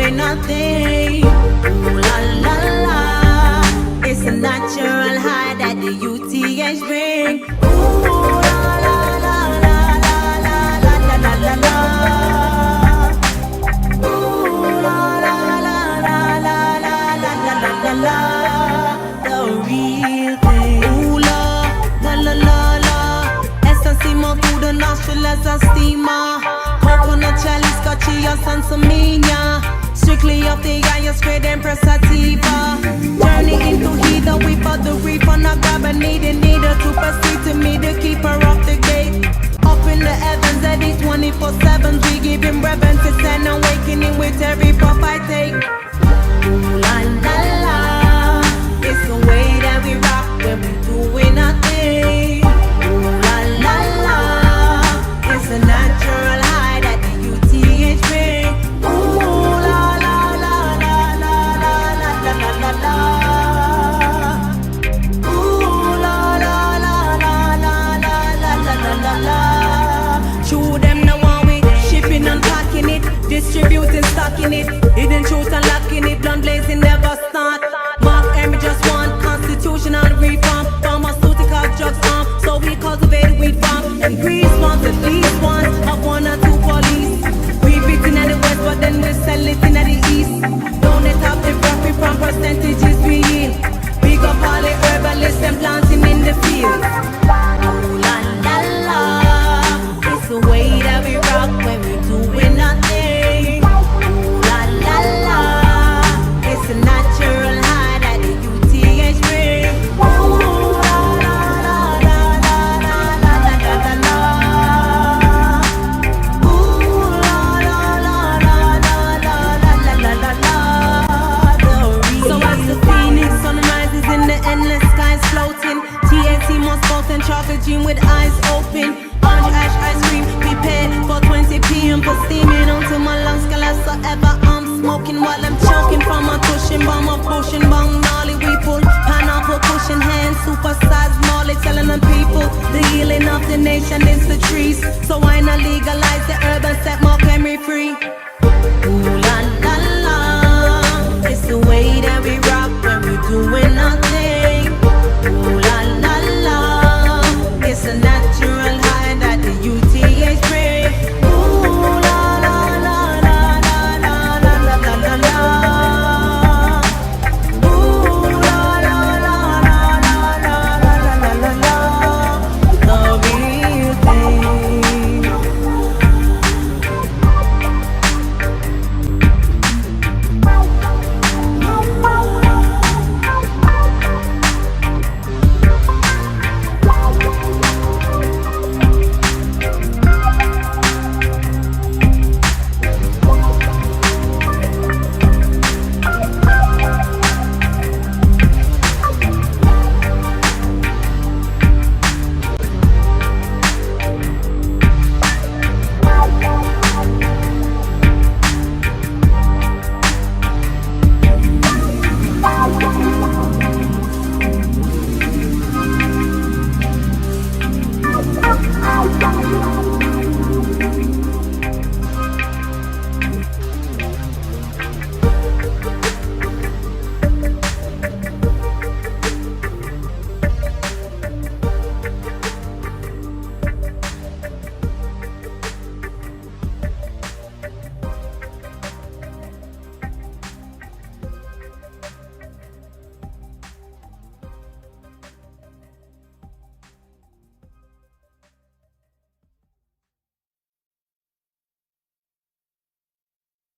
doing nothing. Ooh la la la, it's a natural high that the UTH bring. Ooh la la la la la la la la la la. Ooh la la la la la la la la la la. The real thing. Ooh la la la la la. Essence through the nostril as a steamer. Coconut chalice, Cochillas and Samina. Strictly up the highest grade Empress Sativa. Journey into heather, we bought the reef on a grab and needle to proceed to me, the keeper of the gate. Up in the heavens, at these 24/7, we give him reverence. It's an awakening with every puff I take. Ooh la la la, it's the way that we rock when we doing nothing. Ooh la la la, it's a natural high that the UTH bring. Ooh la la la la la la la la la la. Ooh la la la la la la la la la la. Show them the one we shipping and packing it, distributing, stocking it, hidden truth and locking it, blunt blazing never start. Mark Henry just want constitutional reform, pharmaceutical drugs farm, so we cultivate weed farm. And grease wants at least one of 1 or 2 police. We beat in the west, but then we sell it in the east. Don't let up the profit from percentages we in. Big up all the herbalists and planting in the field. Ooh la la la, it's the way that we rock when we doing nothing. Ooh la la la, it's a natural high that the UTH bring. Ooh la la la la la la la la la la. Ooh la la la la la la la la la la. So as the phoenix sun rises in the endless skies floating, TNT must potent chocolate dream with eyes open. Orange ash ice cream prepared for 20 p.m. for steaming onto my lungs. Cause ever I'm smoking while I'm choking from a cushion bomb, a potion bong gnarly. We pull pineapple cushion hands, supersized molly, telling them people the healing of the nation is the trees. So why not legalize the herb and set Mark Henry free?